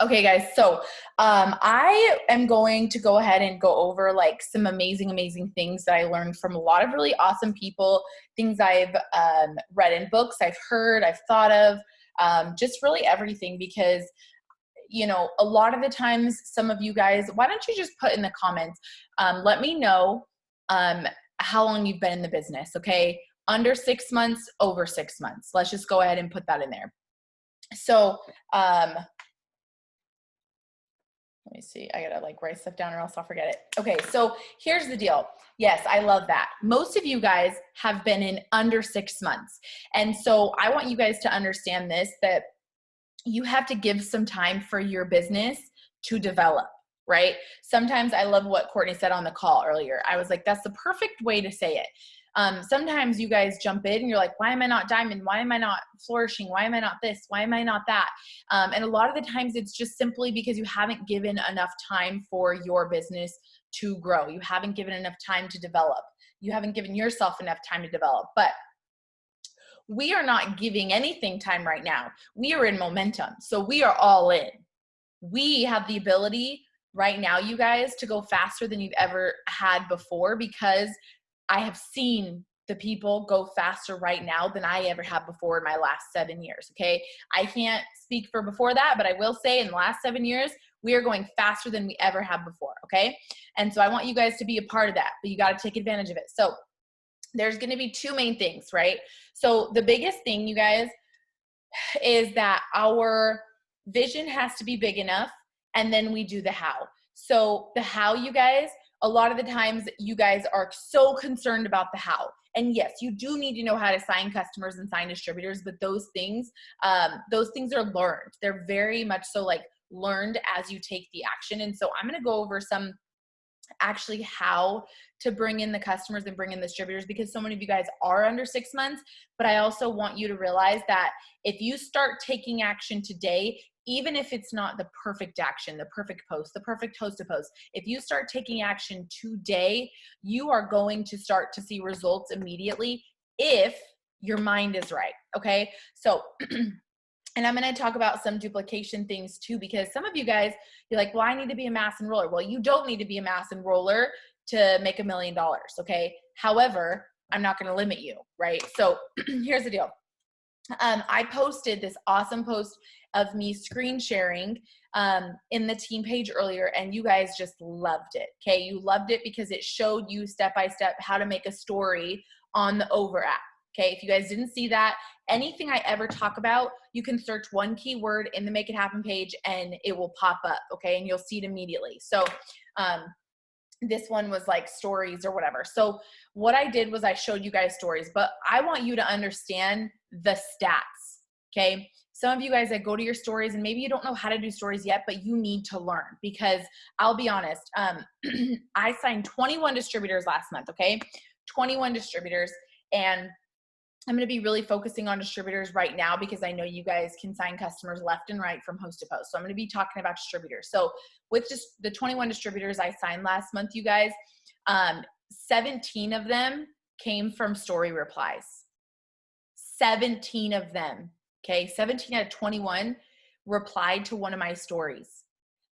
Okay, guys, so I am going to go ahead and go over like some amazing things that I learned from a lot of really awesome people, things I've read in books, I've heard, I've thought of, just really everything because, you know, a lot of the times, some of you guys, why don't you just put in the comments, let me know how long you've been in the business, okay? Under 6 months, over 6 months. Let's just go ahead and put that in there. So, let me see. I gotta like write stuff down or else I'll forget it. Okay, so here's the deal. Yes, I love that. Most of you guys have been in under 6 months. And so I want you guys to understand this, that you have to give some time for your business to develop, right? Sometimes I love what Courtney said on the call earlier. I was like, that's the perfect way to say it. Sometimes you guys jump in and you're like, why am I not diamond? Why am I not flourishing? Why am I not this? Why am I not that? And a lot of the times it's just simply because you haven't given enough time for your business to grow. You haven't given enough time to develop. You haven't given yourself enough time to develop. But we are not giving anything time right now. We are in momentum. So we are all in. We have the ability right now, you guys, to go faster than you've ever had before because I have seen the people go faster right now than I ever have before in my last 7 years, okay? I can't speak for before that, but I will say in the last 7 years, we are going faster than we ever have before, okay? And so I want you guys to be a part of that, but you got to take advantage of it. So there's going to be two main things, right? So the biggest thing, you guys, is that our vision has to be big enough, and then we do the how. So the how, you guys, a lot of the times you guys are so concerned about the how. And yes, you do need to know how to sign customers and sign distributors, but those things are learned. They're very much so like learned as you take the action. And so I'm going to go over some actually how to bring in the customers and bring in the distributors because so many of you guys are under 6 months. But I also want you to realize that if you start taking action today, even if it's not the perfect action, the perfect post, the perfect host to post, if you start taking action today, you are going to start to see results immediately if your mind is right. Okay. So, and I'm going to talk about some duplication things too, because some of you guys, you're like, well, I need to be a mass enroller. Well, you don't need to be a mass enroller to make $1 million. Okay. However, I'm not going to limit you. Right. So here's the deal. I posted this awesome post of me screen sharing in the team page earlier, and you guys just loved it. Okay. You loved it because it showed you step by step how to make a story on the Over app. Okay. If you guys didn't see that, anything I ever talk about, you can search one keyword in the Make It Happen page and it will pop up. Okay. And you'll see it immediately. So, this one was like stories or whatever. So what I did was I showed you guys stories, but I want you to understand the stats. Okay. Some of you guys that go to your stories and maybe you don't know how to do stories yet, but you need to learn because I'll be honest. I signed 21 distributors last month. Okay. 21 distributors. And I'm going to be really focusing on distributors right now because I know you guys can sign customers left and right from host to post. So I'm going to be talking about distributors. So with just the 21 distributors I signed last month, you guys, 17 of them came from story replies. 17 of them, okay? 17 out of 21 replied to one of my stories.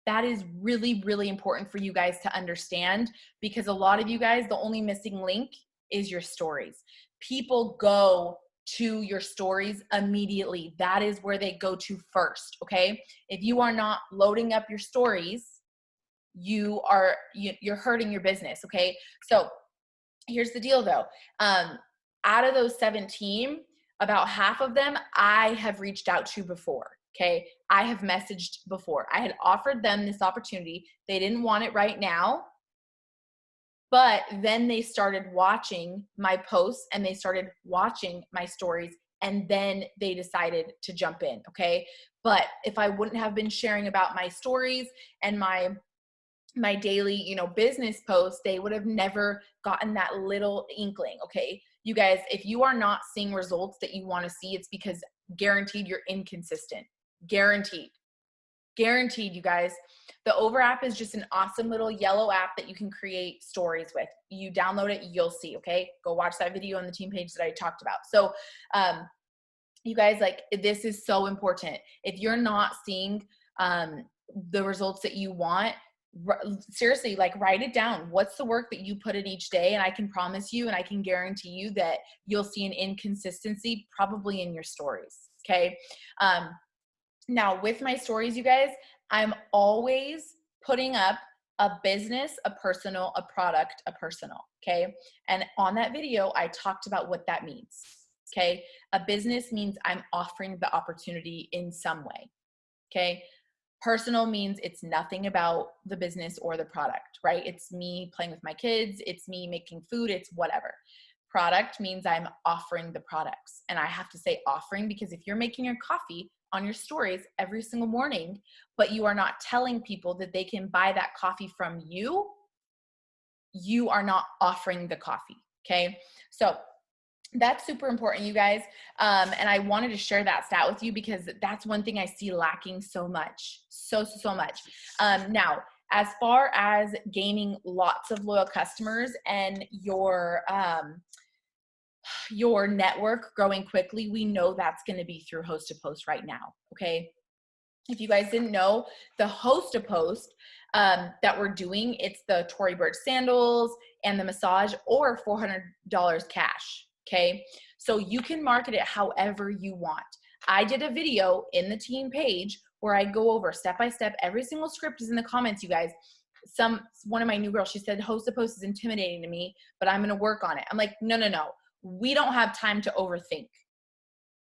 That is really important for you guys to understand because a lot of you guys, the only missing link is your stories. People go to your stories immediately. That is where they go to first, okay? If you are not loading up your stories, you're hurting your business, okay? So here's the deal though. Out of those 17, about half of them I have reached out to before, okay? I have messaged before. I had offered them this opportunity. They didn't want it right now. But then they started watching my posts and they started watching my stories and then they decided to jump in, okay? But if I wouldn't have been sharing about my stories and my daily, business posts, they would have never gotten that little inkling, okay? You guys, if you are not seeing results that you want to see, it's because guaranteed you're inconsistent. Guaranteed, you guys. The Over app is just an awesome little yellow app that you can create stories with. You download it, you'll see, okay? Go watch that video on the team page that I talked about. So, you guys, like, this is so important. If you're not seeing the results that you want, seriously, like write it down. What's the work that you put in each day? And I can promise you, and I can guarantee you that you'll see an inconsistency probably in your stories. Okay. Now with my stories, you guys, I'm always putting up a business, a personal, a product, a personal. Okay. And on that video, I talked about what that means. Okay. A business means I'm offering the opportunity in some way. Okay. Personal means it's nothing about the business or the product, right? It's me playing with my kids. It's me making food. It's whatever. Product means I'm offering the products. And I have to say offering because if you're making your coffee on your stories every single morning, but you are not telling people that they can buy that coffee from you, you are not offering the coffee. Okay. So that's super important, you guys. And I wanted to share that stat with you because that's one thing I see lacking so much, so much. Now, as far as gaining lots of loyal customers and your network growing quickly, we know that's going to be through Host to Post right now. Okay. If you guys didn't know, the Host to Post that we're doing, it's the Tory Burch sandals and the massage, or $400 cash. Okay. So you can market it however you want. I did a video in the team page where I go over step by step. Every single script is in the comments, you guys. One of my new girls, she said, Host to Post is intimidating to me, but I'm going to work on it. I'm like, no. We don't have time to overthink.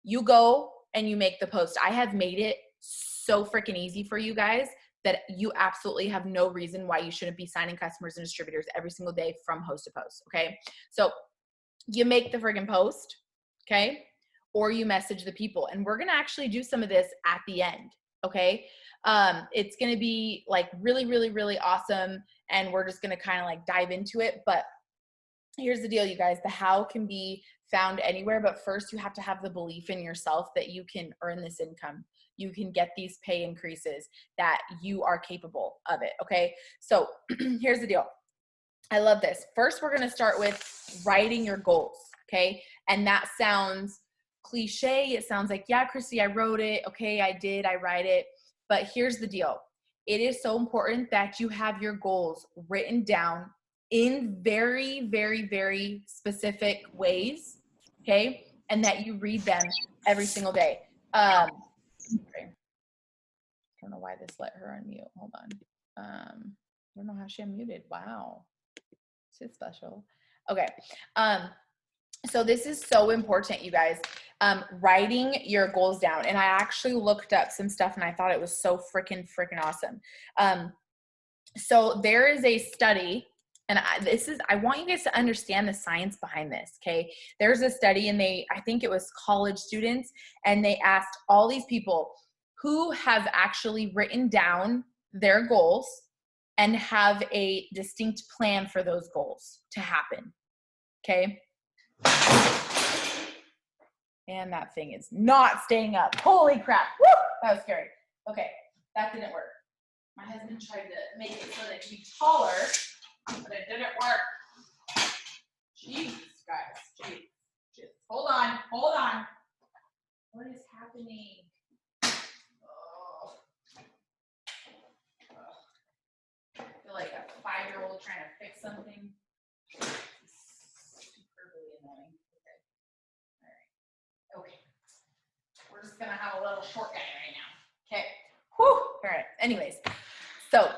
You go and you make the post. I have made it so freaking easy for you guys that you absolutely have no reason why you shouldn't be signing customers and distributors every single day from Host to Post. Okay. So you make the friggin' post. Okay. Or you message the people, and we're going to actually do some of this at the end. Okay. It's going to be like really, really, really awesome. And we're just going to kind of like dive into it. But here's the deal, you guys. The how can be found anywhere, but first you have to have the belief in yourself that you can earn this income. You can get these pay increases, that you are capable of it. Okay. So here's the deal. I love this. First, we're going to start with writing your goals. Okay. And that sounds cliche. It sounds like, yeah, Christy, I wrote it. Okay. I write it. But here's the deal. It is so important that you have your goals written down in very, very, very specific ways. Okay. And that you read them every single day. Okay. I don't know why this let her unmute. Hold on. I don't know how she unmuted. Wow. She's special. Okay. So this is so important, you guys. Writing your goals down. And I actually looked up some stuff and I thought it was so freaking awesome. So there is a study, and I want you guys to understand the science behind this. Okay. There's a study, and I think it was college students, and they asked all these people who have actually written down their goals and have a distinct plan for those goals to happen. Okay. And that thing is not staying up. Holy crap. Woo! That was scary. Okay. That didn't work. My husband tried to make it so that it could be taller, but it didn't work. Jesus, guys. Jeez. Hold on. What is happening? I feel like a 5-year-old trying to fix something. Superbly annoying. Okay. All right. Okay. We're just going to have a little short guy right now. Okay. Whew. All right. Anyways. So,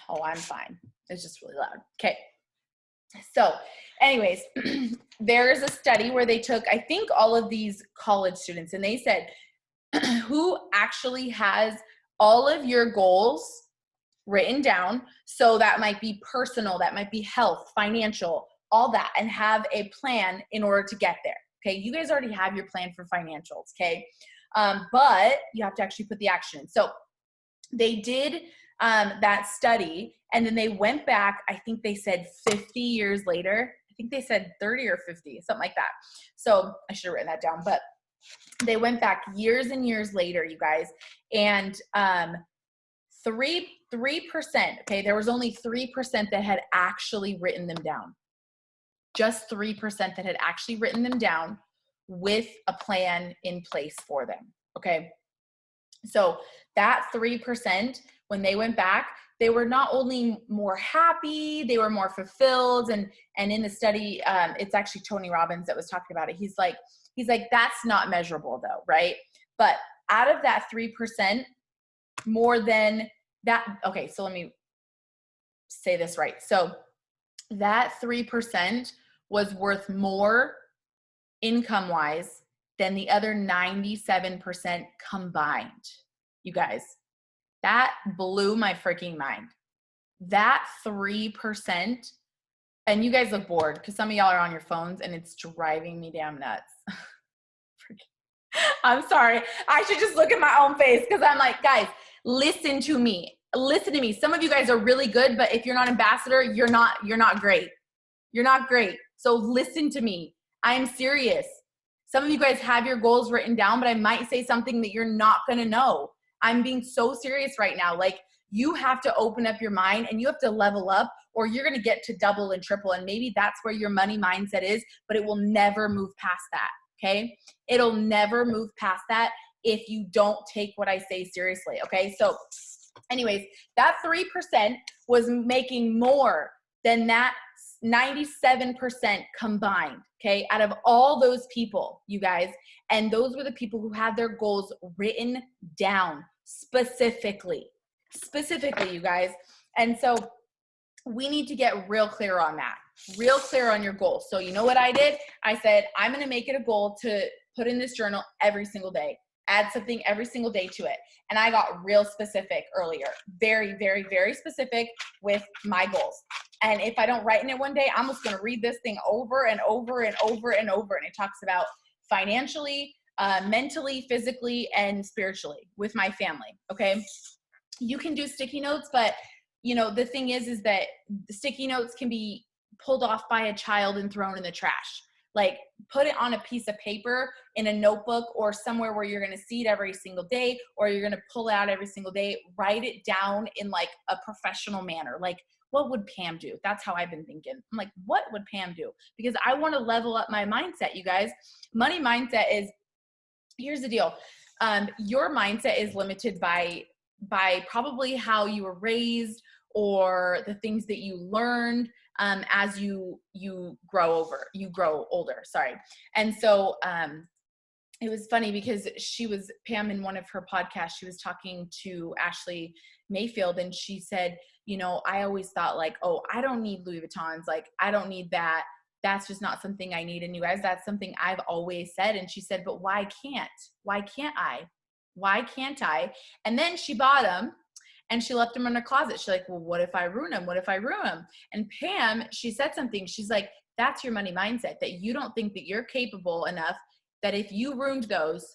I'm fine. It's just really loud. Okay. So anyways, there's a study where they took, I think, all of these college students, and they said, who actually has all of your goals written down? So that might be personal, that might be health, financial, all that, and have a plan in order to get there. Okay. You guys already have your plan for financials. Okay. But you have to actually put the action in. So they did that study, and then they went back, I think they said 50 years later. I think they said 30 or 50, something like that. So I should have written that down, but they went back years and years later, you guys, and 3%, okay, there was only 3% that had actually written them down. Just 3% that had actually written them down with a plan in place for them, okay? So that 3%, when they went back, they were not only more happy, they were more fulfilled. And in the study, it's actually Tony Robbins that was talking about it. He's like, that's not measurable though, right? But out of that 3%, more than that, okay, so let me say this right. So that 3% was worth more income-wise than the other 97% combined. You guys, that blew my freaking mind. That 3%, and you guys look bored because some of y'all are on your phones and it's driving me damn nuts. I'm sorry. I should just look at my own face because I'm like, guys, listen to me. Listen to me. Some of you guys are really good, but if you're not ambassador, you're not great. You're not great. So listen to me. I am serious. Some of you guys have your goals written down, but I might say something that you're not going to know. I'm being so serious right now. Like, you have to open up your mind and you have to level up, or you're going to get to double and triple. And maybe that's where your money mindset is, but it will never move past that. Okay. It'll never move past that if you don't take what I say seriously. Okay. So anyways, that 3% was making more than that 97% combined, okay, out of all those people, you guys. And those were the people who had their goals written down specifically, you guys. And so we need to get real clear on that, real clear on your goals. So you know what I did? I said, I'm going to make it a goal to put in this journal every single day, add something every single day to it. And I got real specific earlier, very, very, very specific with my goals. And if I don't write in it one day, I'm just going to read this thing over and over and over and over. And it talks about financially, mentally, physically, and spiritually with my family. Okay. You can do sticky notes, but you know, the thing is that the sticky notes can be pulled off by a child and thrown in the trash. Like, put it on a piece of paper in a notebook or somewhere where you're going to see it every single day, or you're going to pull it out every single day. Write it down in like a professional manner. Like, what would Pam do? That's how I've been thinking. I'm like, what would Pam do? Because I want to level up my mindset, you guys. Money mindset is, here's the deal. Your mindset is limited by probably how you were raised or the things that you learned as you grow older. Sorry. And so it was funny because Pam, in one of her podcasts, she was talking to Ashley Mayfield, and she said, you know, I always thought like, oh, I don't need Louis Vuittons. Like, I don't need that. That's just not something I need. And you guys, that's something I've always said. And she said, but why can't I? Why can't I? And then she bought them and she left them in her closet. She's like, well, what if I ruin them? What if I ruin them? And Pam, she said something. She's like, that's your money mindset, that you don't think that you're capable enough, that if you ruined those,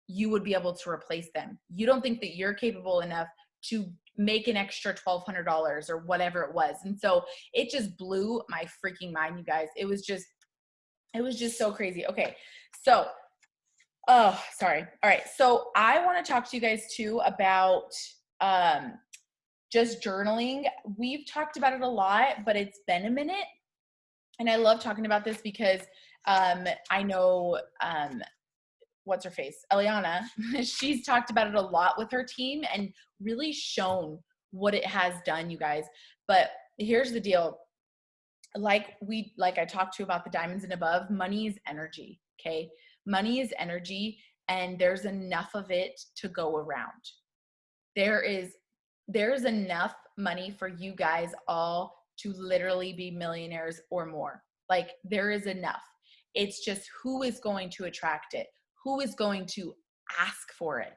you would be able to replace them. You don't think that you're capable enough to make an extra $1,200 or whatever it was. And so it just blew my freaking mind, you guys. It was just so crazy. Okay. So, oh, sorry. All right. So I want to talk to you guys too about, just journaling. We've talked about it a lot, but it's been a minute. And I love talking about this because, I know, what's her face? Eliana, she's talked about it a lot with her team and really shown what it has done, you guys. But here's the deal. Like I talked to you about the diamonds and above, money is energy. Okay. Money is energy, and there's enough of it to go around. There's enough money for you guys all to literally be millionaires or more. Like, there is enough. It's just who is going to attract it? Who is going to ask for it?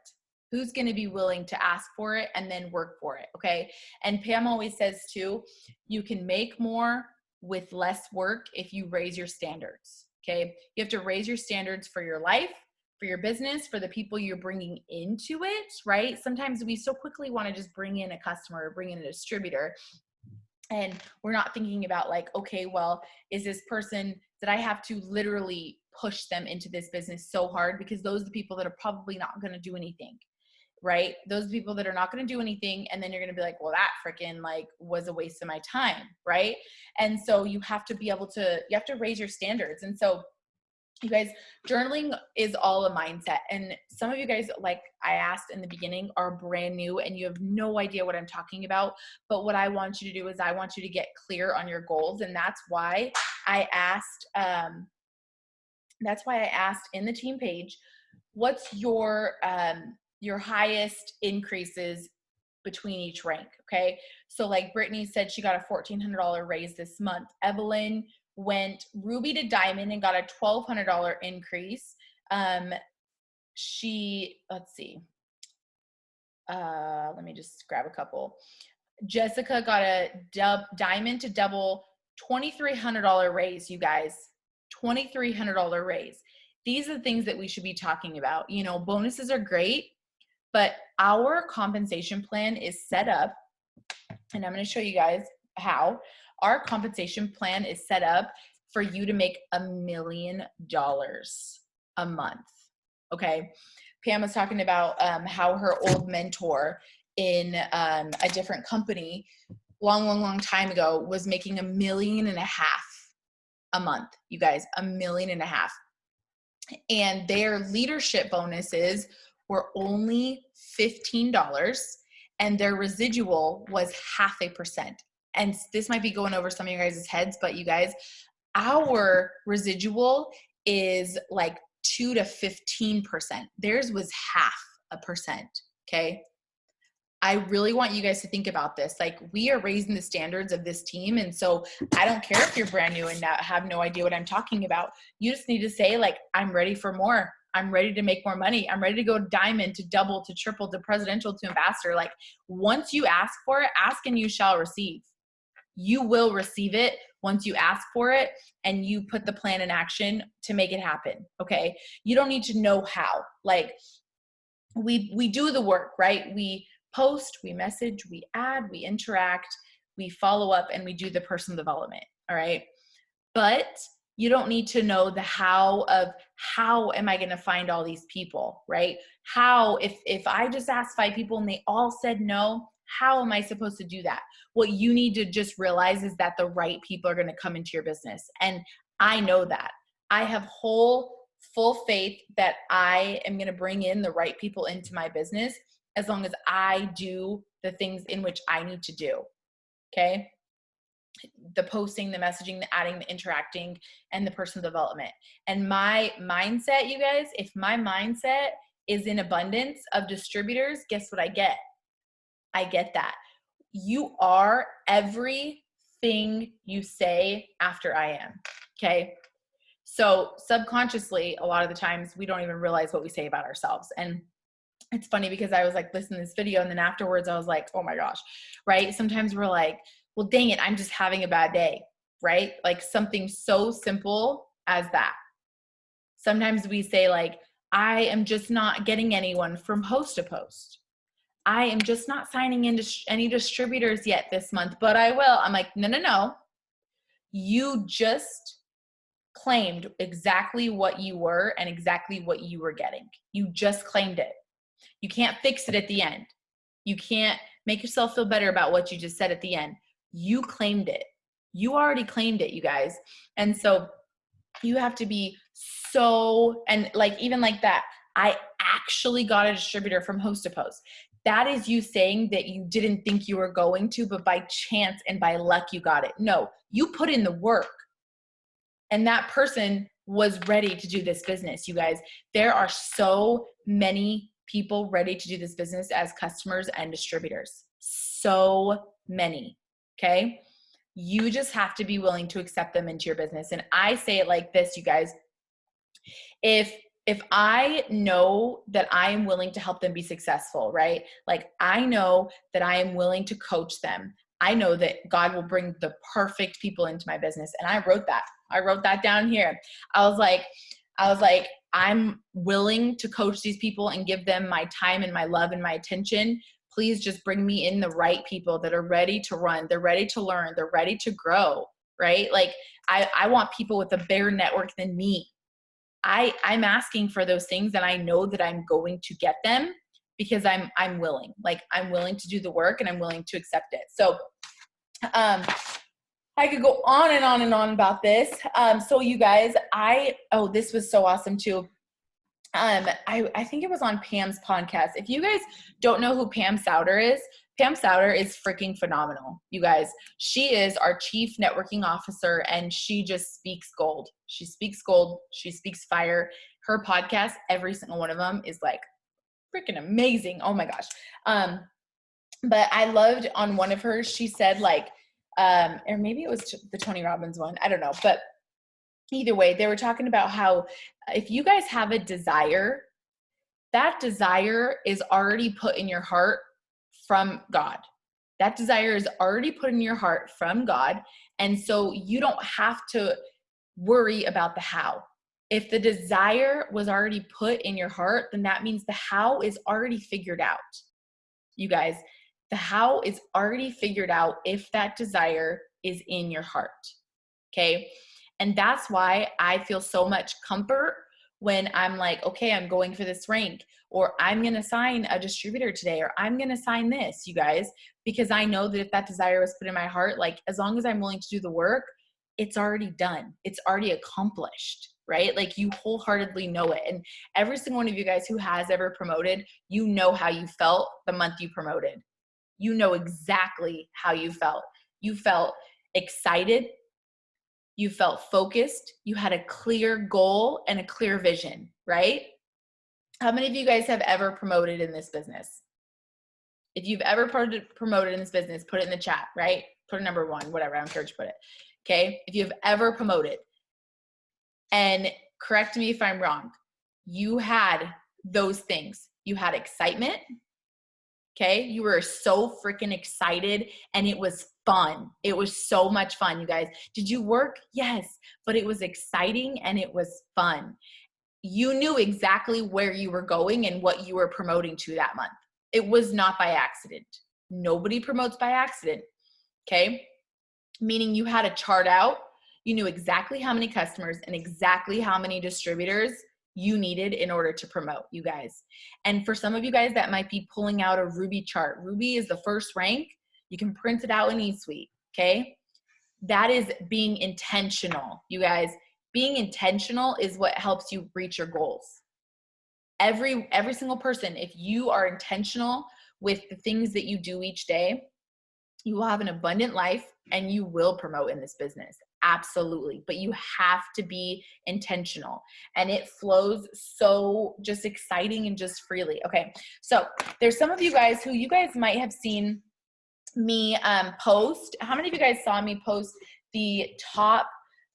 Who's going to be willing to ask for it and then work for it? Okay. And Pam always says too, you can make more with less work if you raise your standards. Okay. You have to raise your standards for your life, for your business, for the people you're bringing into it, right? Sometimes we so quickly want to just bring in a customer or bring in a distributor. And we're not thinking about like, okay, well, is this person that I have to literally push them into this business so hard? Because those are the people that are probably not going to do anything, right? Those are the people that are not going to do anything. And then you're going to be like, well, that freaking like was a waste of my time, right? And so you have to be able to, you have to raise your standards. And so You guys, journaling is all a mindset. And some of you guys, like I asked in the beginning, are brand new and you have no idea what I'm talking about. But what I want you to do is I want you to get clear on your goals. And that's why I asked, in the team page, what's your highest increases between each rank? Okay. So like Brittany said, she got a $1,400 raise this month. Evelyn went ruby to diamond and got a $1,200 increase. Let's see. Let me just grab a couple. Jessica got a diamond to double, $2,300 raise, you guys. $2,300 raise. These are the things that we should be talking about. You know, bonuses are great, but our compensation plan is set up, and I'm going to show you guys how. Our compensation plan is set up for you to make $1 million a month. Okay. Pam was talking about how her old mentor in a different company long time ago was making $1.5 million a month. You guys, $1.5 million. And their leadership bonuses were only $15 and their residual was 0.5%. And this might be going over some of you guys' heads, but you guys, our residual is like 2 to 15%. Theirs was 0.5%. Okay. I really want you guys to think about this. Like, we are raising the standards of this team. And so I don't care if you're brand new and have no idea what I'm talking about. You just need to say, like, I'm ready for more. I'm ready to make more money. I'm ready to go diamond, to double, to triple, to presidential, to ambassador. Like, once you ask for it, ask and you shall receive. You will receive it once you ask for it and you put the plan in action to make it happen. Okay. You don't need to know how. Like, we do the work, right? We post, we message, we add, we interact, we follow up, and we do the personal development. All right. But you don't need to know the how of how am I going to find all these people, right? How, if I just asked 5 people and they all said no, how am I supposed to do that? What you need to just realize is that the right people are going to come into your business. And I know that. I have full faith that I am going to bring in the right people into my business as long as I do the things in which I need to do. Okay. The posting, the messaging, the adding, the interacting, and the personal development. And my mindset, you guys, if my mindset is in abundance of distributors, guess what I get? I get that. You are everything you say after I am. Okay. So subconsciously, a lot of the times we don't even realize what we say about ourselves. And it's funny because I was like listening to this video and then afterwards I was like, oh my gosh, right? Sometimes we're like, well, dang it, I'm just having a bad day, right? Like something so simple as that. Sometimes we say like, I am just not getting anyone from host to post. I am just not signing into any distributors yet this month, but I will. I'm like, no. You just claimed exactly what you were and exactly what you were getting. You just claimed it. You can't fix it at the end. You can't make yourself feel better about what you just said at the end. You claimed it. You already claimed it, you guys. And so you have to be so, and like, even like that, I actually got a distributor from host to post. That is you saying that you didn't think you were going to, but by chance and by luck, you got it. No, you put in the work. And that person was ready to do this business, you guys. There are so many people ready to do this business as customers and distributors. So many, okay? You just have to be willing to accept them into your business. And I say it like this, you guys. If I know that I am willing to help them be successful, right? Like I know that I am willing to coach them. I know that God will bring the perfect people into my business. And I wrote that down here. I was like, I'm willing to coach these people and give them my time and my love and my attention. Please just bring me in the right people that are ready to run. They're ready to learn. They're ready to grow, right? Like I want people with a bigger network than me. I'm asking for those things and I know that I'm going to get them because I'm willing. Like I'm willing to do the work and I'm willing to accept it. So I I could go on and on and on about this. So you guys, this was so awesome too. I think it was on Pam's podcast. If you guys don't know who Pam Souter is freaking phenomenal, you guys. She is our chief networking officer and she just speaks gold. She speaks gold. She speaks fire. Her podcast, every single one of them is like freaking amazing. Oh my gosh. But I loved on one of hers, she said like, or maybe it was the Tony Robbins one. I don't know. But either way, they were talking about how if you guys have a desire, that desire is already put in your heart from God. That desire is already put in your heart from God. And so you don't have to worry about the how. If the desire was already put in your heart, then that means the how is already figured out. You guys, the how is already figured out if that desire is in your heart. Okay. And that's why I feel so much comfort when I'm like, okay, I'm going for this rank, or I'm going to sign a distributor today, or I'm going to sign this, you guys, because I know that if that desire was put in my heart, like as long as I'm willing to do the work, it's already done. It's already accomplished, right? Like you wholeheartedly know it. And every single one of you guys who has ever promoted, you know how you felt the month you promoted. You know exactly how you felt. You felt excited. You felt focused. You had a clear goal and a clear vision, right? How many of you guys have ever promoted in this business? If you've ever promoted in this business, put it in the chat, right? Put a number 1, whatever, I don't care what you put it. Okay. If you've ever promoted, and correct me if I'm wrong, you had those things. You had excitement. Okay. You were so freaking excited and it was fun. It was so much fun, you guys. Did you work? Yes, but it was exciting and it was fun. You knew exactly where you were going and what you were promoting to that month. It was not by accident. Nobody promotes by accident. Okay. Meaning you had a chart out. You knew exactly how many customers and exactly how many distributors you needed in order to promote, you guys. And for some of you guys that might be pulling out a Ruby chart. Ruby is the first rank. You can print it out in eSuite, okay? That is being intentional, you guys. Being intentional is what helps you reach your goals. Every single person, if you are intentional with the things that you do each day, you will have an abundant life and you will promote in this business. Absolutely. But you have to be intentional and it flows so just exciting and just freely. Okay. So there's some of you guys who you guys might have seen me post. How many of you guys saw me post the top,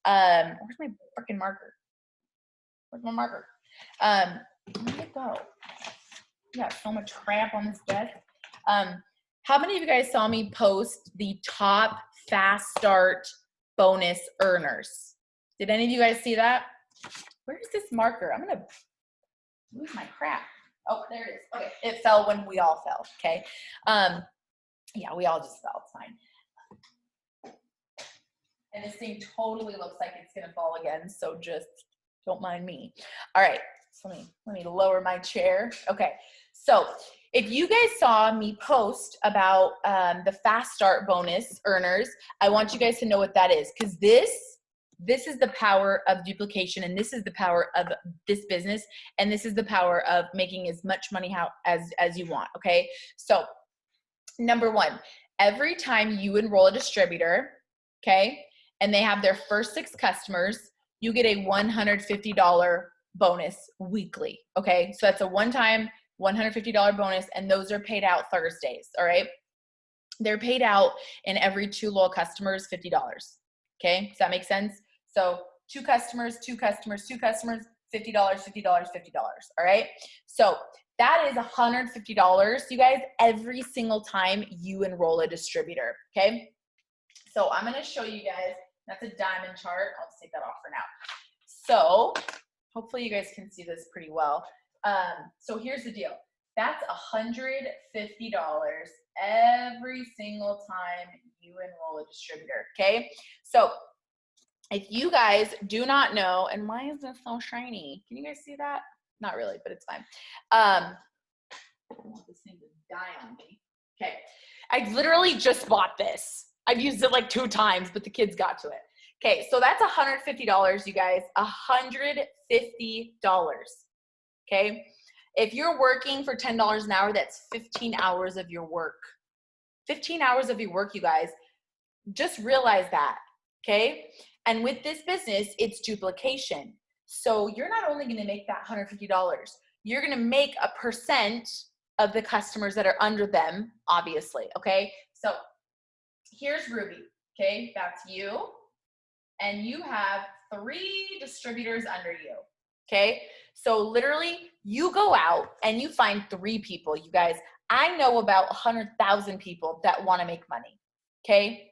where's my freaking marker? Where's my marker? Where did it go? You got so much crap on this desk. How many of you guys saw me post the top fast start bonus earners? Did any of you guys see that? Where's this marker? I'm going to lose my crap. Oh, there it is. Okay. It fell when we all fell. Okay. Yeah, we all just fell. It's fine. And this thing totally looks like it's going to fall again. So just don't mind me. All right. So let me lower my chair. Okay. So if you guys saw me post about the fast start bonus earners, I want you guys to know what that is, because this is the power of duplication, and this is the power of this business, and this is the power of making as much money as you want. Okay. So number 1, every time you enroll a distributor, okay, and they have their first 6 customers, you get a $150 bonus weekly. Okay. So that's a one-time $150 bonus, and those are paid out Thursdays. All right. They're paid out in every 2 loyal customers, $50. Okay. Does that make sense? So 2 customers, 2 customers, 2 customers, $50, $50, $50. All right. So that is $150, you guys, every single time you enroll a distributor. Okay. So I'm going to show you guys, that's a diamond chart. I'll just take that off for now. So hopefully you guys can see this pretty well. So here's the deal. That's $150 every single time you enroll a distributor. Okay. So if you guys do not know, and why is this so shiny? Can you guys see that? Not really, but it's fine. I want this thing to die on me. Okay. I literally just bought this. I've used it like 2 times, but the kids got to it. Okay, so that's $150, you guys, $150. Okay, if you're working for $10 an hour, that's 15 hours of your work. 15 hours of your work, you guys. Just realize that, okay? And with this business, it's duplication. So you're not only going to make that $150, you're going to make a percent of the customers that are under them, obviously, okay? So here's Ruby, okay? That's you. And you have 3 distributors under you, okay? So literally, you go out and you find 3 people, you guys. I know about 100,000 people that want to make money, okay?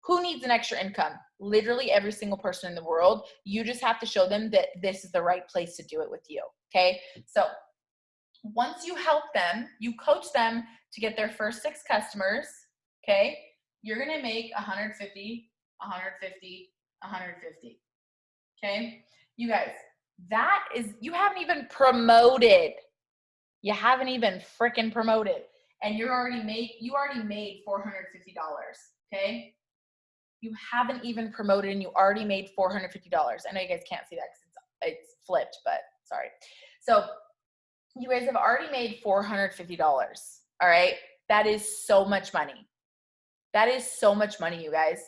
Who needs an extra income? Literally every single person in the world. You just have to show them that this is the right place to do it with you, okay? So once you help them, you coach them to get their first 6 customers, okay? You're gonna make 150, 150, 150, okay? You guys, that is, you haven't even promoted. You haven't even freaking promoted. And you already made $450, okay? You haven't even promoted and you already made $450. I know you guys can't see that because it's flipped, but sorry. So you guys have already made $450, all right? That is so much money. That is so much money, you guys.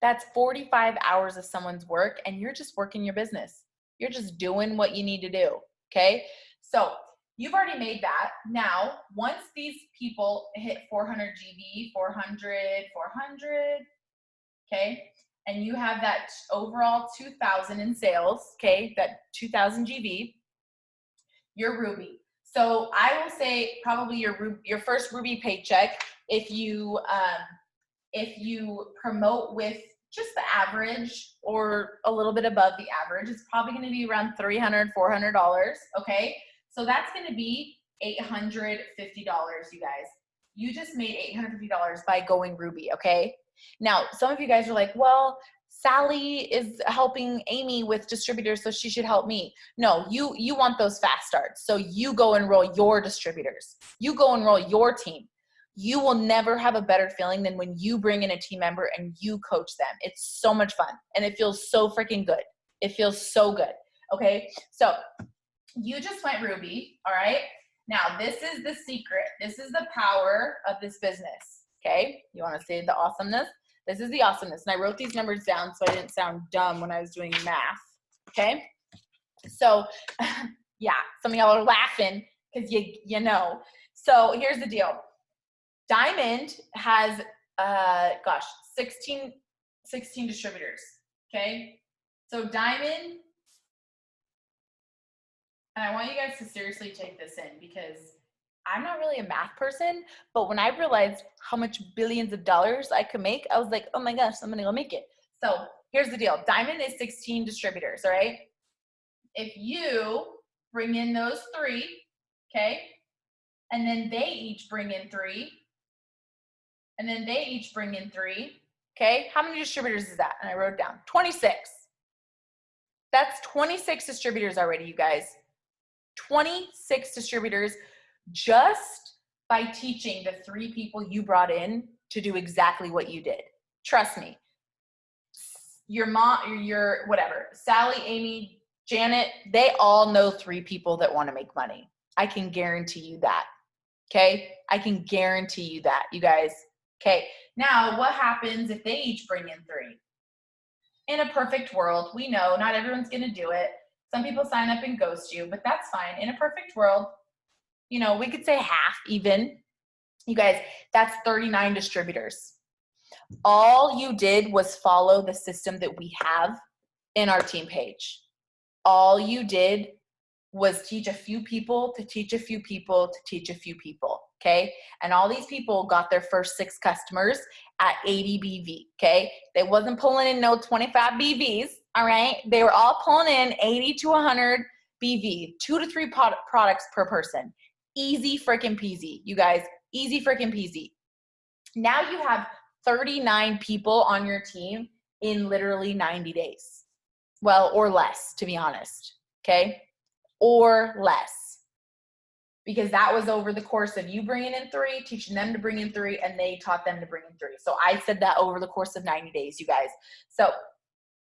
That's 45 hours of someone's work and you're just working your business. You're just doing what you need to do, okay? So you've already made that. Now, once these people hit 400 GB, 400, okay? And you have that overall 2,000 in sales, okay? That 2,000 GB, you're Ruby. So I will say probably your first Ruby paycheck, if you promote with just the average or a little bit above the average, it's probably going to be around $300, $400, okay? So that's going to be $850, you guys. You just made $850 by going Ruby, okay? Now, some of you guys are like, well, Sally is helping Amy with distributors, so she should help me. No, you want those fast starts. So you go enroll your distributors. You go enroll your team. You will never have a better feeling than when you bring in a team member and you coach them. It's so much fun and it feels so freaking good. It feels so good, okay? So you just went Ruby, all right? Now, this is the secret. This is the power of this business, okay? You wanna see the awesomeness? This is the awesomeness. And I wrote these numbers down so I didn't sound dumb when I was doing math, okay? So, yeah, some of y'all are laughing because you know. So here's the deal. Diamond has, 16 distributors, okay? So Diamond, and I want you guys to seriously take this in because I'm not really a math person, but when I realized how much billions of dollars I could make, I was like, oh my gosh, I'm gonna go make it. So here's the deal. Diamond is 16 distributors, all right? If you bring in those 3, okay? And then they each bring in 3, and then they each bring in 3, okay? How many distributors is that? And I wrote it down, 26. That's 26 distributors already, you guys. 26 distributors just by teaching the 3 people you brought in to do exactly what you did. Trust me. Your mom, your whatever, Sally, Amy, Janet, they all know 3 people that want to make money. I can guarantee you that, okay? I can guarantee you that, you guys. Okay, now what happens if they each bring in 3? In a perfect world, we know not everyone's gonna do it. Some people sign up and ghost you, but that's fine. In a perfect world, you know, we could say half even. You guys, that's 39 distributors. All you did was follow the system that we have in our team page. All you did was teach a few people to teach a few people to teach a few people, okay? And all these people got their first 6 customers at 80 BV, okay? They wasn't pulling in no 25 BVs, all right? They were all pulling in 80 to 100 BV, 2 to 3 products per person. Easy freaking peasy, you guys, easy freaking peasy. Now you have 39 people on your team in literally 90 days. Well, or less, to be honest, okay? Or less. because that was over the course of you bringing in 3, teaching them to bring in 3, and they taught them to bring in 3. So I said that over the course of 90 days, you guys. So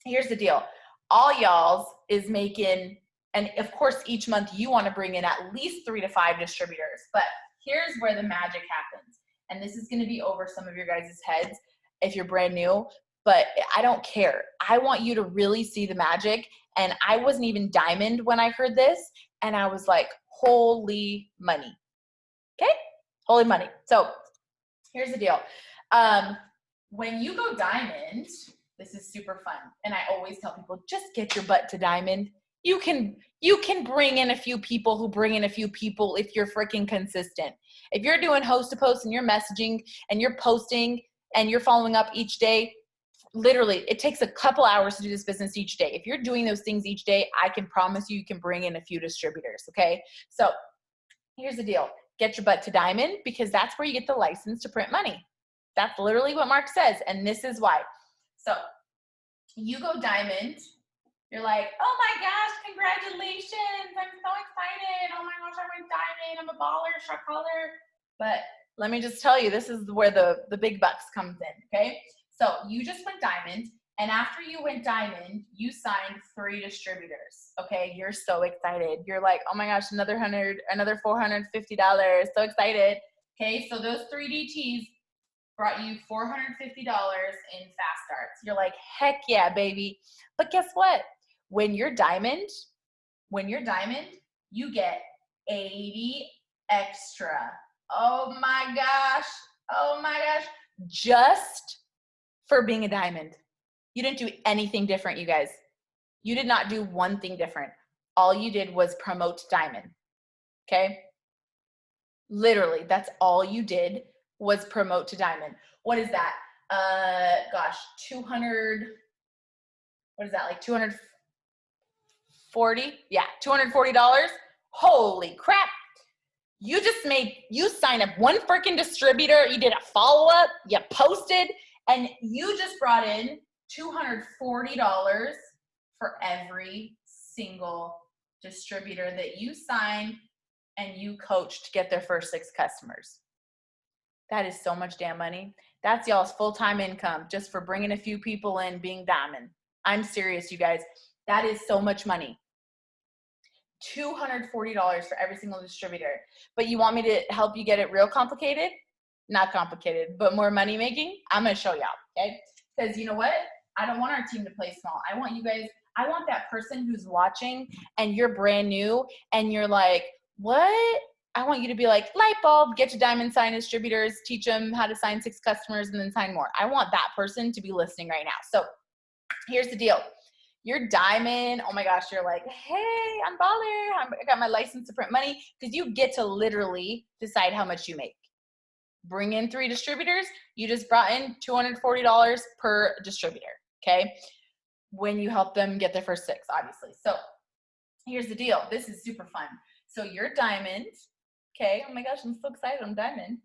here's the deal. All y'all's is making, and of course, each month you want to bring in at least 3 to 5 distributors, but here's where the magic happens. And this is going to be over some of your guys' heads if you're brand new, but I don't care. I want you to really see the magic. And I wasn't even diamond when I heard this. And I was like, holy money. Okay? Holy money. So here's the deal. When you go diamond, this is super fun. And I always tell people, just get your butt to diamond. You can bring in a few people who bring in a few people if you're freaking consistent. If you're doing host to post and you're messaging and you're posting and you're following up each day, literally, it takes a couple hours to do this business each day. If you're doing those things each day, I can promise you can bring in a few distributors, okay? So here's the deal. Get your butt to diamond because that's where you get the license to print money. That's literally what Mark says, and this is why. So you go diamond. You're like, oh my gosh, congratulations. I'm so excited. Oh my gosh, I went diamond. I'm a baller, shot caller. But let me just tell you, this is where the big bucks comes in, okay? So you just went diamond, and after you went diamond, you signed 3 distributors, okay? You're so excited. You're like, oh my gosh, another $450, so excited. Okay, so those 3 DTs brought you $450 in fast starts. You're like, heck yeah, baby. But guess what? When you're diamond, you get 80 extra. Oh my gosh, just for being a diamond. You didn't do anything different, you guys. You did not do one thing different. All you did was promote diamond, okay? Literally, that's all you did was promote to diamond. What is that? Gosh, 200, what is that, like 240? Yeah, $240. Holy crap. You signed up one freaking distributor, you did a follow-up, you posted, and you just brought in $240 for every single distributor that you signed and you coached to get their first 6 customers. That is so much damn money. That's y'all's full-time income just for bringing a few people in, being diamond. I'm serious, you guys. That is so much money. $240 for every single distributor. But you want me to help you get it real complicated? Not complicated, but more money making? I'm going to show y'all, okay? Because you know what? I don't want our team to play small. I want you guys, I want that person who's watching and you're brand new and you're like, what? I want you to be like, light bulb, get your diamond sign distributors, teach them how to sign 6 customers and then sign more. I want that person to be listening right now. So here's the deal. You're diamond. Oh my gosh. You're like, hey, I'm baller. I got my license to print money, because you get to literally decide how much you make. Bring in 3 distributors. You just brought in $240 per distributor. Okay. When you help them get their first 6, obviously. So here's the deal. This is super fun. So you're diamond. Okay. Oh my gosh. I'm so excited. I'm diamond.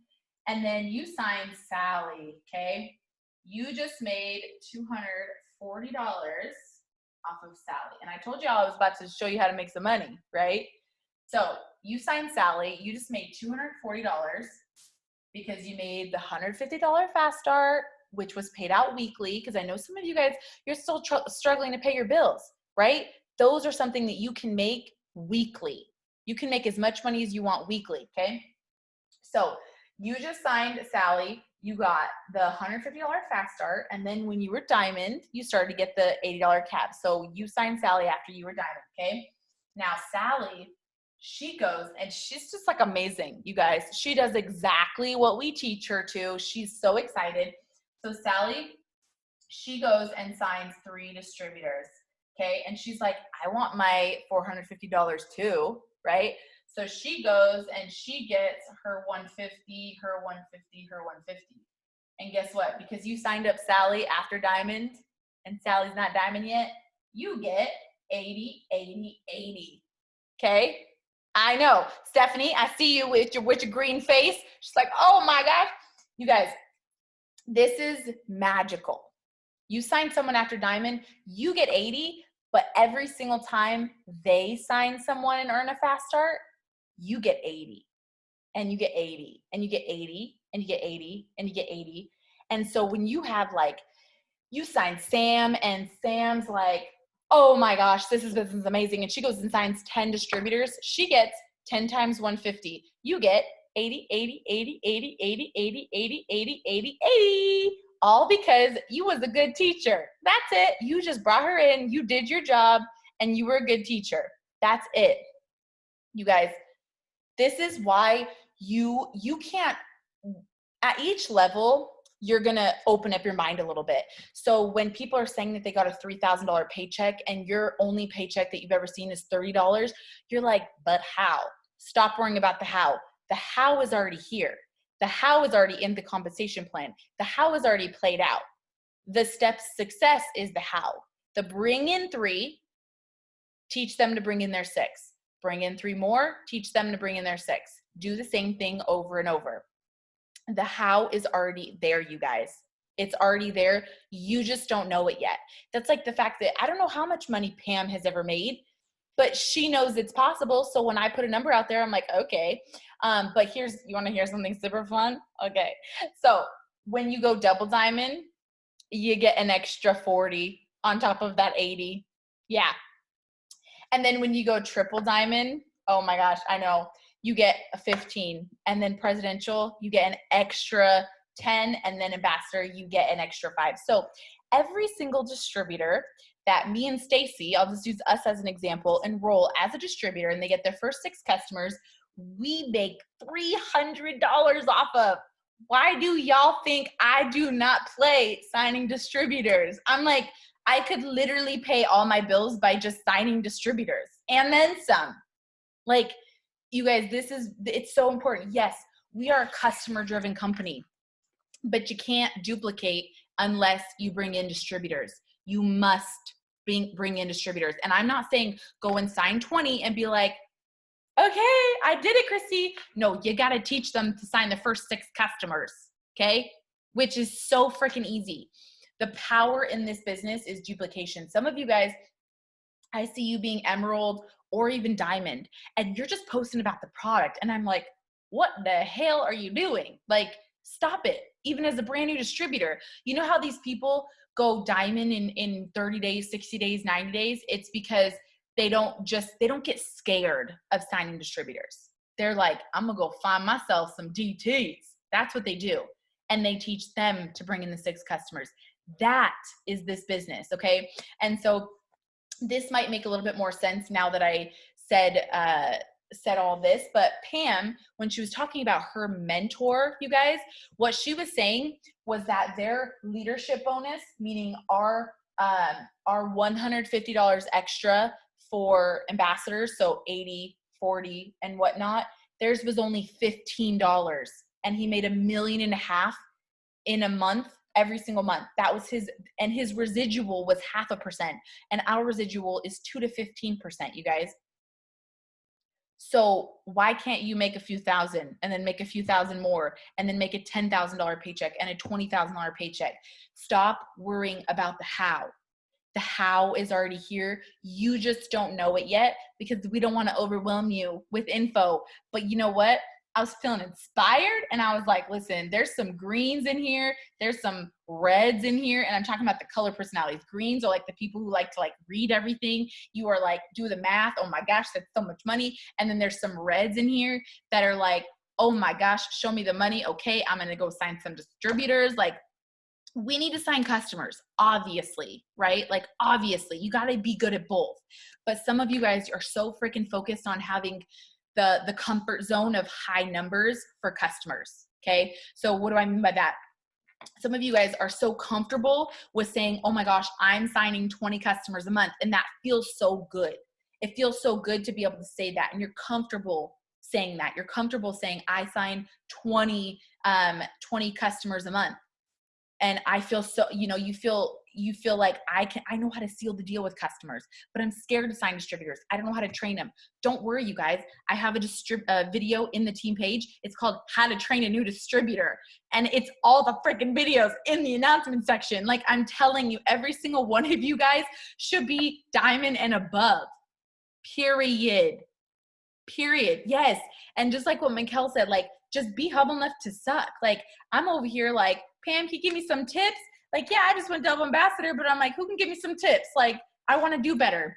And then you signed Sally. Okay. You just made $240 off of Sally. And I told you I was about to show you how to make some money, right? So you signed Sally. You just made $240 because you made the $150 fast start, which was paid out weekly. Because I know some of you guys, you're still struggling to pay your bills, right? Those are something that you can make weekly. You can make as much money as you want weekly, okay? So you just signed Sally. You got the $150 fast start, and then when you were diamond, you started to get the $80 cap. So you signed Sally after you were diamond, okay? Now Sally, she goes, and she's just like amazing, you guys. She does exactly what we teach her to. She's so excited. So Sally, she goes and signs 3 distributors, okay? And she's like, I want my $450 too, right? So she goes and she gets her 150, her 150, her 150. And guess what? Because you signed up Sally after diamond and Sally's not diamond yet, you get 80, 80, 80. Okay? I know. Stephanie, I see you with your green face. She's like, oh my gosh. You guys, this is magical. You sign someone after diamond, you get 80, but every single time they sign someone and earn a fast start, you get 80. and you get 80 and you get 80 and you get 80 and you get 80. And so when you have like, you sign Sam and Sam's like, oh my gosh, this is amazing. And she goes and signs 10 distributors. She gets 10 times 150. You get 80, 80, 80, 80, 80, 80, 80, 80, 80, 80. All because you was a good teacher. That's it. You just brought her in, you did your job, and you were a good teacher. That's it. You guys, this is why you can't, at each level, you're going to open up your mind a little bit. So when people are saying that they got a $3,000 paycheck and your only paycheck that you've ever seen is $30, you're like, but how? Stop worrying about the how. The how is already here. The how is already in the compensation plan. The how is already played out. The steps success is the how. The bring in 3, teach them to bring in their 6. Bring in 3 more, teach them to bring in their 6. Do the same thing over and over. The how is already there, you guys. It's already there. You just don't know it yet. That's like the fact that I don't know how much money Pam has ever made, but she knows it's possible. So when I put a number out there, I'm like, okay. But you want to hear something super fun? Okay. So when you go double diamond, you get an extra 40 on top of that 80. Yeah. And then when you go triple diamond, oh my gosh, I know, you get a 15. And then presidential, you get an extra 10. And then ambassador, you get an extra 5. So every single distributor that me and Stacy, I'll just use us as an example, enroll as a distributor and they get their first 6 customers, we make $300 off of. Why do y'all think I do not play signing distributors? I'm like, I could literally pay all my bills by just signing distributors and then some. Like, you guys, it's so important. Yes, we are a customer-driven company, but you can't duplicate unless you bring in distributors. You must bring in distributors. And I'm not saying go and sign 20 and be like, okay, I did it, Christy. No, you got to teach them to sign the first 6 customers, okay? Which is so freaking easy. The power in this business is duplication. Some of you guys, I see you being emerald or even diamond, and you're just posting about the product. And I'm like, what the hell are you doing? Like, stop it. Even as a brand new distributor, you know how these people go diamond in 30 days, 60 days, 90 days? It's because they don't get scared of signing distributors. They're like, I'm gonna go find myself some DTs. That's what they do. And they teach them to bring in the 6 customers. That is this business, okay? And so this might make a little bit more sense now that I said all this, but Pam, when she was talking about her mentor, you guys, what she was saying was that their leadership bonus, meaning our $150 extra for ambassadors, so 80, 40 and whatnot, theirs was only $15, and he made $1.5 million in a month, every single month. That was his residual was 0.5%, and our residual is 2 to 15%, you guys. So why can't you make a few thousand and then make a few thousand more and then make a $10,000 paycheck and a $20,000 paycheck? Stop worrying about the how. The how is already here. You just don't know it yet because we don't want to overwhelm you with info. But you know what? I was feeling inspired and I was like, listen, there's some greens in here. There's some reds in here. And I'm talking about the color personalities. Greens are like the people who like to like read everything. You are like, do the math. Oh my gosh, that's so much money. And then there's some reds in here that are like, oh my gosh, show me the money. Okay, I'm going to go sign some distributors. Like, we need to sign customers, obviously, right? Like, obviously, you got to be good at both. But some of you guys are so freaking focused on having the comfort zone of high numbers for customers, okay? So what do I mean by that? Some of you guys are so comfortable with saying, oh my gosh, I'm signing 20 customers a month, and that feels so good. It feels so good to be able to say that, and you're comfortable saying that. You're comfortable saying, I sign 20 customers a month. And I feel so, you feel like I know how to seal the deal with customers, but I'm scared to sign distributors. I don't know how to train them. Don't worry, you guys. I have a video in the team page. It's called How to Train a New Distributor. And it's all the freaking videos in the announcement section. Like, I'm telling you, every single one of you guys should be diamond and above, period. period. Yes. And just like what Mikkel said, like, just be humble enough to suck. Like, I'm over here like, Pam, can you give me some tips? Like, yeah, I just went double ambassador, but I'm like, who can give me some tips? Like, I want to do better.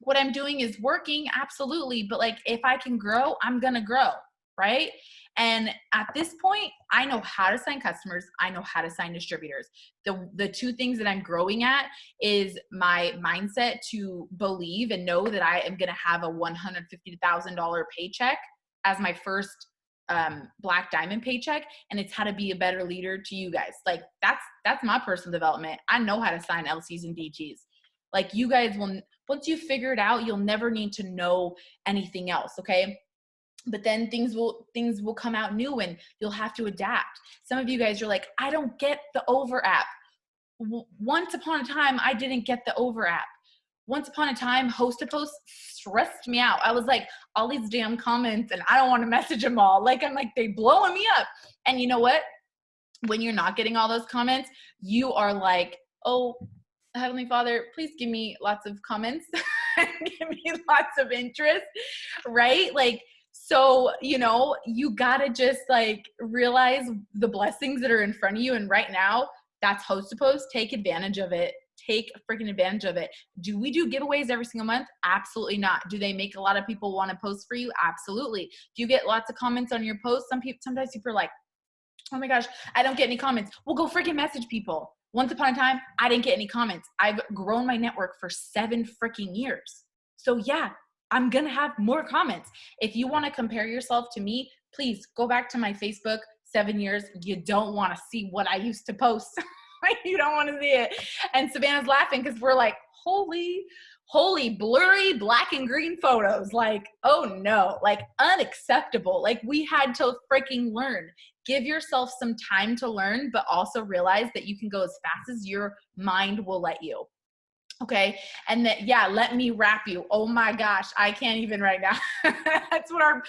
What I'm doing is working, absolutely. But like, if I can grow, I'm going to grow. Right. And at this point, I know how to sign customers. I know how to sign distributors. The two things that I'm growing at is my mindset to believe and know that I am going to have a $150,000 paycheck as my first Black Diamond paycheck. And it's how to be a better leader to you guys. Like that's my personal development. I know how to sign LCs and DGs. Like you guys will, once you figure it out, you'll never need to know anything else. Okay. But then things will come out new and you'll have to adapt. Some of you guys are like, I don't get the over app. Once upon a time, I didn't get the over app. Once upon a time, host to post stressed me out. I was like, all these damn comments and I don't want to message them all. Like, I'm like, they blowing me up. And you know what? When you're not getting all those comments, you are like, oh, Heavenly Father, please give me lots of comments. Give me lots of interest, right? Like, so, you know, you gotta just like realize the blessings that are in front of you. And right now, that's host to post. Take advantage of it. Take freaking advantage of it. Do we do giveaways every single month? Absolutely not. Do they make a lot of people want to post for you? Absolutely. Do you get lots of comments on your posts? Sometimes people are like, oh my gosh, I don't get any comments. Well, go freaking message people. Once upon a time, I didn't get any comments. I've grown my network for 7 freaking years. So yeah, I'm going to have more comments. If you want to compare yourself to me, please go back to my Facebook, 7 years. You don't want to see what I used to post. You don't want to see it. And Savannah's laughing because we're like, holy blurry black and green photos. Like, oh no, like unacceptable. Like we had to freaking learn. Give yourself some time to learn, but also realize that you can go as fast as your mind will let you. Okay. And that, yeah, let me wrap you. Oh my gosh. I can't even right now. That's what our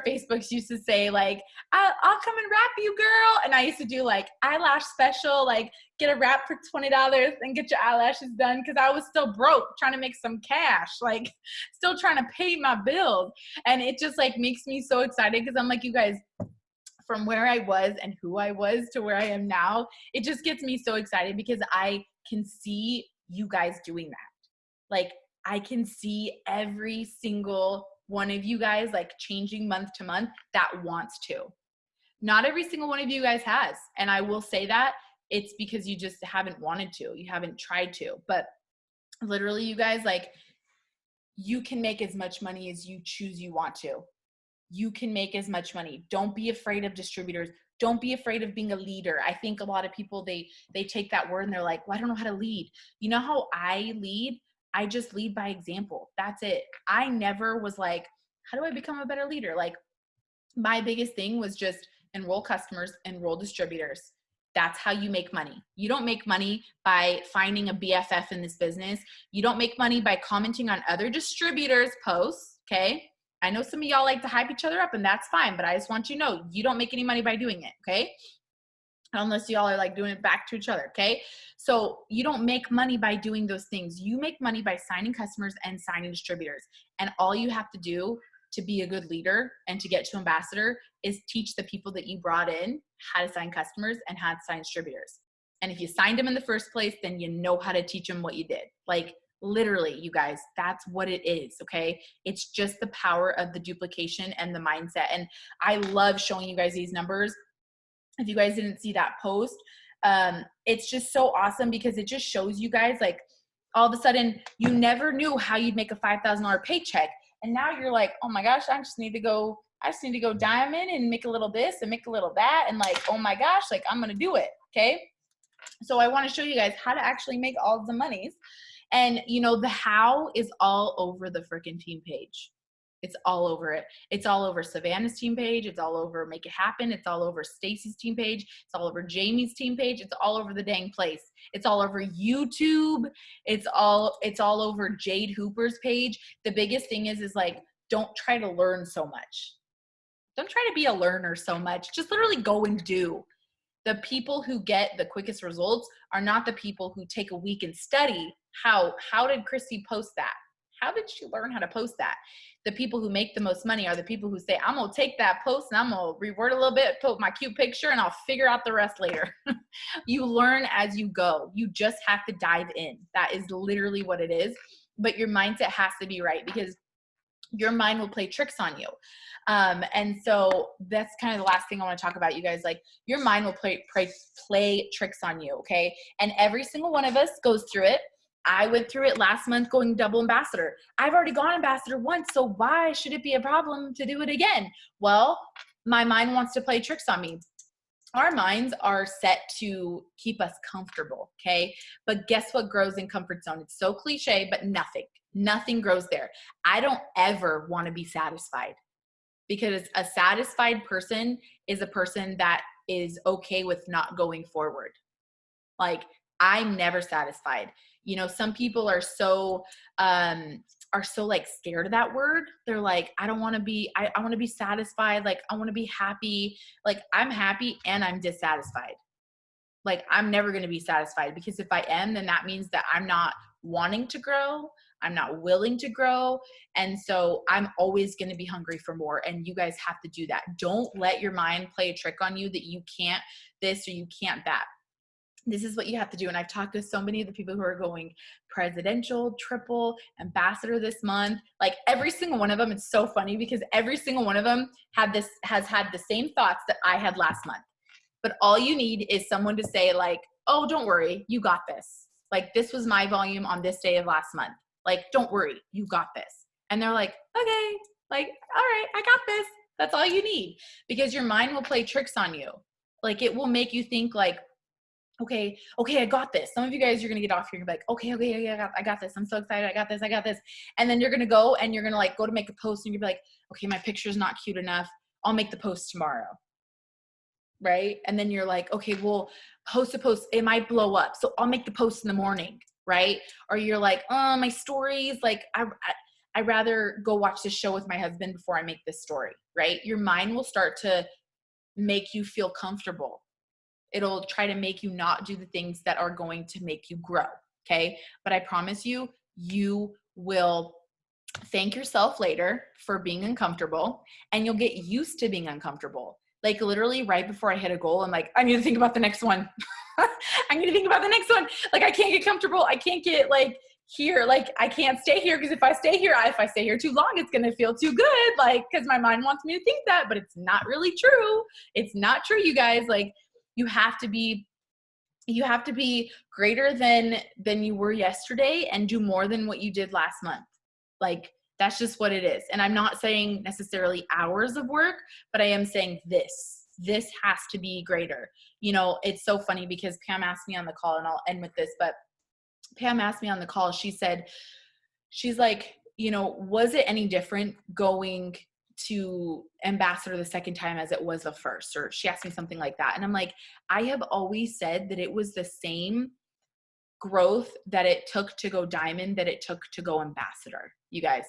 Facebooks used to say. Like, I'll come and wrap you, girl. And I used to do like eyelash special, like get a wrap for $20 and get your eyelashes done. Cause I was still broke trying to make some cash, like still trying to pay my bills. And it just like makes me so excited. Cause I'm like, you guys, from where I was and who I was to where I am now, it just gets me so excited because I can see you guys doing that. Like I can see every single one of you guys like changing month to month that wants to. Not every single one of you guys has. And I will say that it's because you just haven't wanted to. You haven't tried to. But literally you guys, like you can make as much money as you choose you want to. You can make as much money. Don't be afraid of distributors. Don't be afraid of being a leader. I think a lot of people, they take that word and they're like, well, I don't know how to lead. You know how I lead? I just lead by example. That's it. I never was like, how do I become a better leader? Like my biggest thing was just enroll customers, enroll distributors. That's how you make money. You don't make money by finding a BFF in this business. You don't make money by commenting on other distributors' posts, okay? I know some of y'all like to hype each other up and that's fine, but I just want you to know, you don't make any money by doing it, okay? Unless y'all are like doing it back to each other, okay? So you don't make money by doing those things. You make money by signing customers and signing distributors. And all you have to do to be a good leader and to get to ambassador is teach the people that you brought in how to sign customers and how to sign distributors. And if you signed them in the first place, then you know how to teach them what you did. Like, literally, you guys, that's what it is, okay? It's just the power of the duplication and the mindset. And I love showing you guys these numbers. If you guys didn't see that post, it's just so awesome because it just shows you guys, like, all of a sudden, you never knew how you'd make a $5,000 paycheck. And now you're like, oh my gosh, I just need to go diamond and make a little this and make a little that. And like, oh my gosh, like I'm going to do it, okay? So I want to show you guys how to actually make all of the monies. And, you know, the how is all over the freaking team page. It's all over it. It's all over Savannah's team page. It's all over Make It Happen. It's all over Stacy's team page. It's all over Jamie's team page. It's all over the dang place. It's all over YouTube. It's all over Jade Hooper's page. The biggest thing is like, don't try to learn so much. Don't try to be a learner so much. Just literally go and do. The people who get the quickest results are not the people who take a week and study. How did Christy post that? How did she learn how to post that? The people who make the most money are the people who say, I'm going to take that post and I'm going to reword a little bit, put my cute picture, and I'll figure out the rest later. You learn as you go. You just have to dive in. That is literally what it is. But your mindset has to be right, because your mind will play tricks on you. And so that's kind of the last thing I want to talk about, you guys. Like, your mind will play tricks on you. Okay. And every single one of us goes through it. I went through it last month going double ambassador. I've already gone ambassador once, so why should it be a problem to do it again? Well, my mind wants to play tricks on me. Our minds are set to keep us comfortable, okay? But guess what grows in comfort zone? It's so cliche, but nothing grows there. I don't ever want to be satisfied, because a satisfied person is a person that is okay with not going forward. Like, I'm never satisfied. You know, some people are so like scared of that word. They're like, I don't want to be, I want to be satisfied. Like, I want to be happy. Like, I'm happy and I'm dissatisfied. Like, I'm never going to be satisfied, because if I am, then that means that I'm not wanting to grow. I'm not willing to grow. And so I'm always going to be hungry for more. And you guys have to do that. Don't let your mind play a trick on you that you can't this or you can't that. This is what you have to do. And I've talked to so many of the people who are going presidential, triple, ambassador this month. Like, every single one of them, it's so funny, because every single one of them has had the same thoughts that I had last month. But all you need is someone to say, like, oh, don't worry, you got this. Like, this was my volume on this day of last month. Like, don't worry, you got this. And they're like, okay, like, all right, I got this. That's all you need. Because your mind will play tricks on you. Like, it will make you think like, okay, I got this. Some of you guys, you're going to get off here and be like, okay, I got this. I'm so excited. I got this. And then you're going to go and you're going to like go to make a post and you're like, okay, my picture's not cute enough. I'll make the post tomorrow. Right? And then you're like, okay, well, post a post. It might blow up. So I'll make the post in the morning. Right? Or you're like, oh, my stories. Like, I'd rather go watch this show with my husband before I make this story. Right? Your mind will start to make you feel comfortable. It'll try to make you not do the things that are going to make you grow. Okay. But I promise you, you will thank yourself later for being uncomfortable, and you'll get used to being uncomfortable. Like, literally right before I hit a goal, I'm like, I need to think about the next one. I need to think about the next one. Like, I can't get comfortable. I can't get like here. Like, I can't stay here, because if I stay here too long, it's going to feel too good. Like, because my mind wants me to think that, but it's not really true. It's not true, you guys. Like, you have to be greater than you were yesterday and do more than what you did last month. Like, that's just what it is. And I'm not saying necessarily hours of work, but I am saying this has to be greater. You know, it's so funny, because Pam asked me on the call, and I'll end with this, but Pam asked me on the call, she's like, you know, was it any different going to ambassador the second time as it was the first? Or she asked me something like that. And I'm like, I have always said that it was the same growth that it took to go diamond that it took to go ambassador, you guys.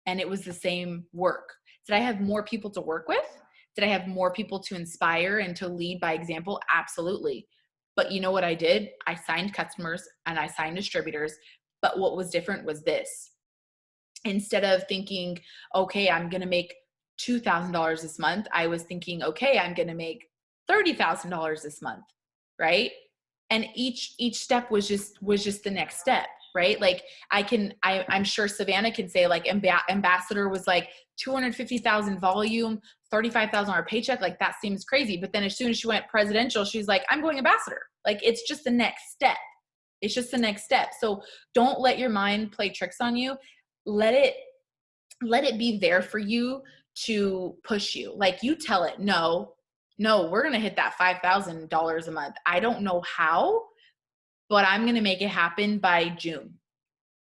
And it was the same work. Did I have more people to work with? Did I have more people to inspire and to lead by example? Absolutely. But you know what I did? I signed customers and I signed distributors. But what was different was this. Instead of thinking, okay, I'm going to make $2,000 this month, I was thinking, okay, I'm going to make $30,000 this month. Right. And each step was just the next step. Right. Like, I'm sure Savannah can say, like, ambassador was like 250,000 volume, $35,000 paycheck. Like, that seems crazy. But then as soon as she went presidential, she's like, I'm going ambassador. Like, it's just the next step. It's just the next step. So don't let your mind play tricks on you. Let it be there for you to push you. Like, you tell it, no, we're going to hit that $5,000 a month. I don't know how, but I'm going to make it happen by June,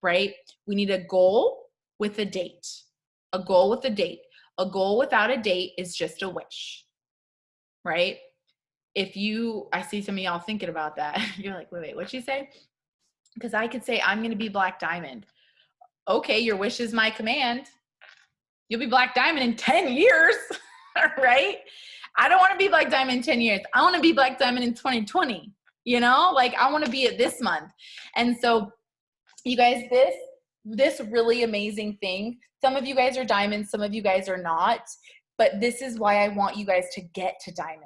right? We need a goal with a date, a goal with a date. A goal without a date is just a wish, right? I see some of y'all thinking about that. You're like, wait, what'd she say? Because I could say, I'm going to be Black Diamond. Okay, your wish is my command. You'll be Black Diamond in 10 years, right? I don't want to be Black Diamond in 10 years. I want to be Black Diamond in 2020, you know? Like, I want to be it this month. And so, you guys, this really amazing thing. Some of you guys are diamonds, some of you guys are not, but this is why I want you guys to get to diamond,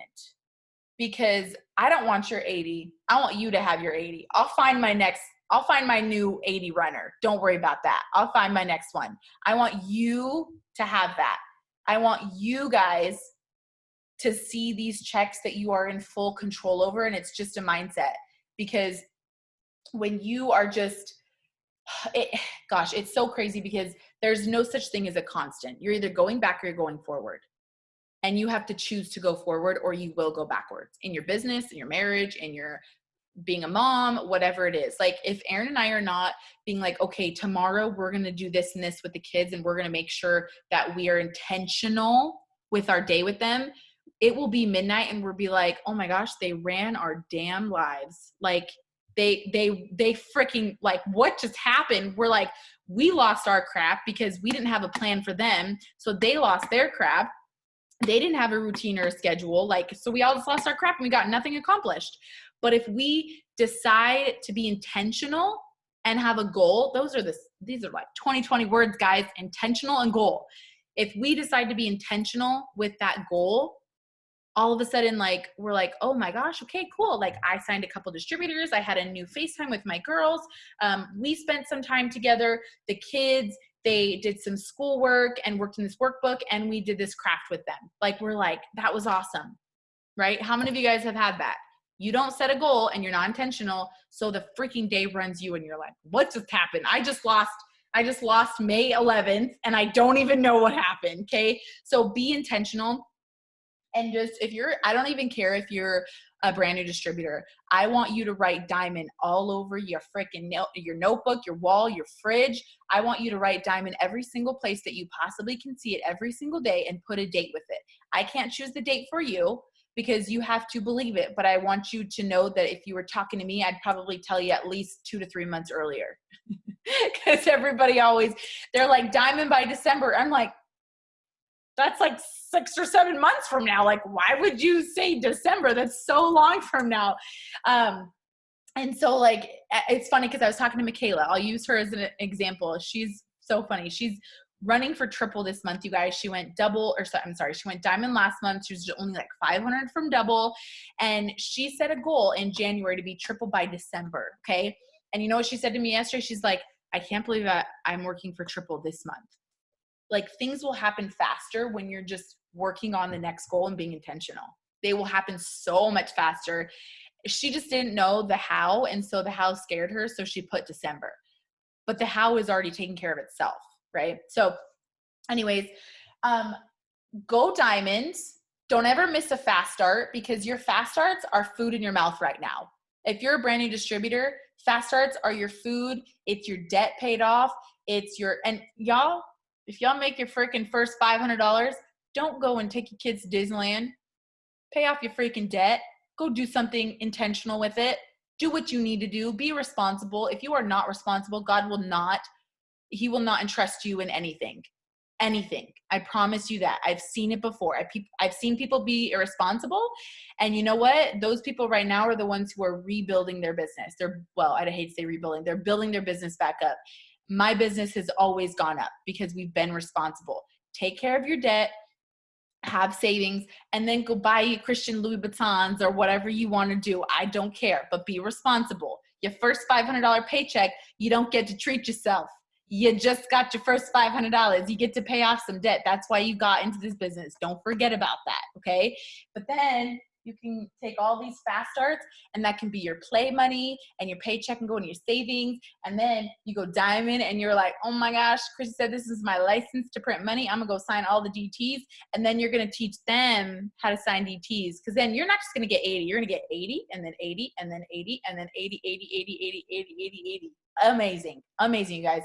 because I don't want your 80. I want you to have your 80. I'll find my new 80 runner. Don't worry about that. I'll find my next one. I want you to have that. I want you guys to see these checks that you are in full control over, and it's just a mindset. Because when you are just, it's so crazy because there's no such thing as a constant. You're either going back or you're going forward. And you have to choose to go forward, or you will go backwards in your business, in your marriage, in your being a mom, whatever it is. Like if Aaron and I are not being like, okay, tomorrow we're going to do this and this with the kids, and we're going to make sure that we are intentional with our day with them, it will be midnight and we'll be like, oh my gosh, they ran our damn lives. Like they freaking, like, what just happened? We're like, we lost our crap because we didn't have a plan for them. So they lost their crap. They didn't have a routine or a schedule. Like, so we all just lost our crap and we got nothing accomplished. But if we decide to be intentional and have a goal, these are like 2020 words, guys, intentional and goal. If we decide to be intentional with that goal, all of a sudden, like, we're like, oh my gosh, okay, cool. Like I signed a couple distributors. I had a new FaceTime with my girls. We spent some time together. The kids, they did some schoolwork and worked in this workbook, and we did this craft with them. Like, we're like, that was awesome, right? How many of you guys have had that? You don't set a goal and you're not intentional. So the freaking day runs you and you're like, what just happened? I just lost May 11th and I don't even know what happened. Okay. So be intentional. And just, I don't even care if you're a brand new distributor. I want you to write diamond all over your freaking your notebook, your wall, your fridge. I want you to write diamond every single place that you possibly can see it every single day, and put a date with it. I can't choose the date for you because you have to believe it. But I want you to know that if you were talking to me, I'd probably tell you at least 2 to 3 months earlier. Because everybody they're like, diamond by December. I'm like, that's like 6 or 7 months from now. Like, why would you say December? That's so long from now. And so like, it's funny because I was talking to Michaela. I'll use her as an example. She's so funny. She's running for triple this month, you guys. She went she went diamond last month. She was only like 500 from double. And she set a goal in January to be triple by December. Okay. And you know what she said to me yesterday? She's like, I can't believe that I'm working for triple this month. Like, things will happen faster when you're just working on the next goal and being intentional. They will happen so much faster. She just didn't know the how. And so the how scared her. So she put December, but the how is already taking care of itself. Right. So anyways, go diamonds. Don't ever miss a fast start, because your fast starts are food in your mouth right now. If you're a brand new distributor, fast starts are your food. It's your debt paid off. And y'all, if y'all make your freaking first $500, don't go and take your kids to Disneyland. Pay off your freaking debt. Go do something intentional with it. Do what you need to do. Be responsible. If you are not responsible, He will not entrust you in anything. I promise you that. I've seen it before. I've seen people be irresponsible. And you know what? Those people right now are the ones who are rebuilding their business. I'd hate to say rebuilding. They're building their business back up. My business has always gone up because we've been responsible. Take care of your debt, have savings, and then go buy Christian Louis Vuittons or whatever you want to do. I don't care, but be responsible. Your first $500 paycheck, you don't get to treat yourself. You just got your first $500. You get to pay off some debt. That's why you got into this business. Don't forget about that, okay? But then you can take all these fast starts, and that can be your play money, and your paycheck can go into your savings. And then you go diamond, and you're like, oh my gosh, Chris said this is my license to print money. I'm going to go sign all the DTs. And then you're going to teach them how to sign DTs. Because then you're not just going to get 80. You're going to get 80, and then 80, and then 80, and then 80, 80, 80, 80, 80, 80, 80. Amazing, you guys.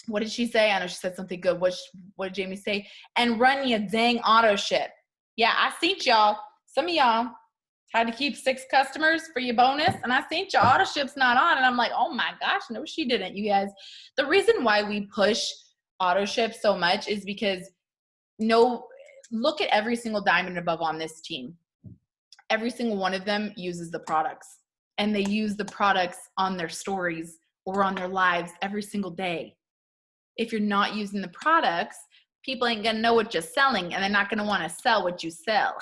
What did she say? I know she said something good. What did Jamie say? And run your dang auto ship. Yeah, I seen y'all. Some of y'all had to keep 6 customers for your bonus, and I seen your auto ship's not on, and I'm like, oh my gosh, no, she didn't, you guys. The reason why we push auto ship so much is because look at every single diamond above on this team. Every single one of them uses the products, and they use the products on their stories or on their lives every single day. If you're not using the products, people ain't gonna know what you're selling, and they're not gonna wanna sell what you sell.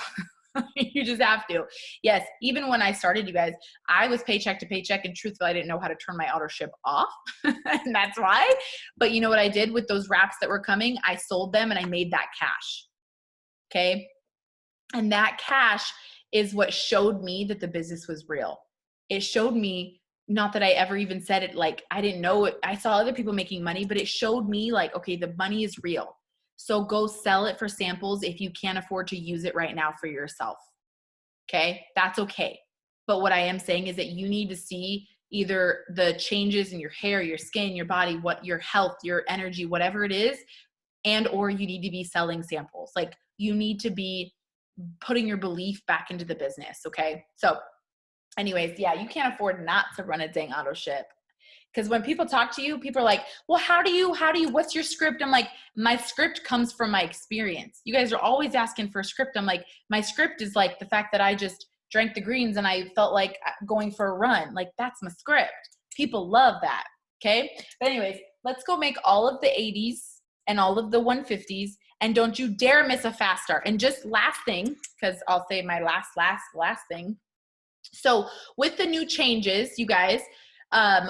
You just have to. Yes, even when I started, you guys, I was paycheck to paycheck, and truthfully, I didn't know how to turn my auto ship off. And that's why. But you know what I did with those wraps that were coming? I sold them and I made that cash. Okay. And that cash is what showed me that the business was real. It showed me, not that I ever even said it, like I didn't know it. I saw other people making money, but it showed me like, okay, the money is real. So go sell it for samples if you can't afford to use it right now for yourself. Okay, that's okay. But what I am saying is that you need to see either the changes in your hair, your skin, your body, what your health, your energy, whatever it is, and or you need to be selling samples. Like you need to be putting your belief back into the business. Okay. So anyways, yeah, you can't afford not to run a dang auto ship. Because when people talk to you, people are like, well, how do you, what's your script? I'm like, my script comes from my experience. You guys are always asking for a script. I'm like, my script is like the fact that I just drank the greens and I felt like going for a run. Like that's my script. People love that. Okay. But anyways, let's go make all of the 80s and all of the 150s. And don't you dare miss a fast start. And just last thing, because I'll say my last thing. So with the new changes, you guys,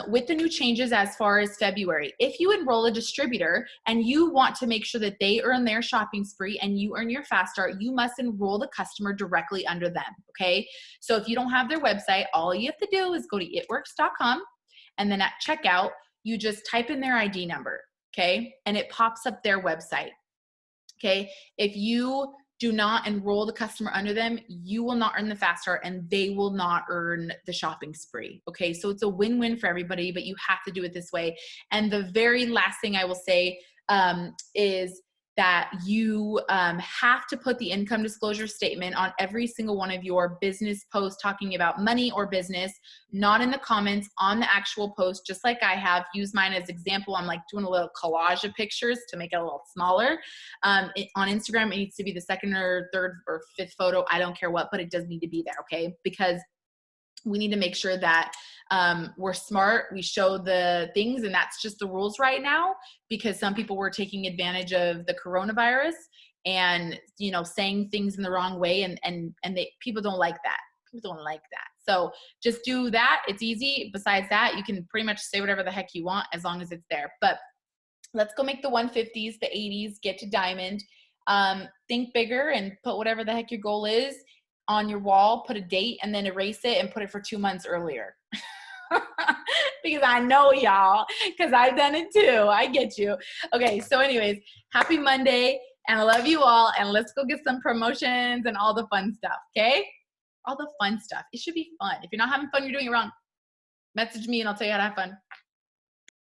with the new changes as far as February, if you enroll a distributor and you want to make sure that they earn their shopping spree and you earn your fast start, you must enroll the customer directly under them, okay? So if you don't have their website, all you have to do is go to itworks.com, and then at checkout, you just type in their ID number, okay? And it pops up their website, okay? If you do not enroll the customer under them, you will not earn the fast start and they will not earn the shopping spree. Okay. So it's a win-win for everybody, but you have to do it this way. And the very last thing I will say is that you have to put the income disclosure statement on every single one of your business posts talking about money or business, not in the comments, on the actual post, just like I have. Use mine as example. I'm like doing a little collage of pictures to make it a little smaller. On Instagram, it needs to be the second or third or fifth photo. I don't care what, but it does need to be there, okay? Because we need to make sure that we're smart. We show the things, and that's just the rules right now, because some people were taking advantage of the coronavirus and, you know, saying things in the wrong way. And people don't like that. People don't like that. So just do that. It's easy. Besides that, you can pretty much say whatever the heck you want as long as it's there. But let's go make the 150s, the 80s, get to diamond. Think bigger and put whatever the heck your goal is on your wall, put a date, and then erase it and put it for 2 months earlier. Because I know y'all, because I've done it too. I get you. Okay, so anyways, happy Monday, and I love you all, and let's go get some promotions and all the fun stuff, okay? All the fun stuff. It should be fun. If you're not having fun, you're doing it wrong. Message me and I'll tell you how to have fun.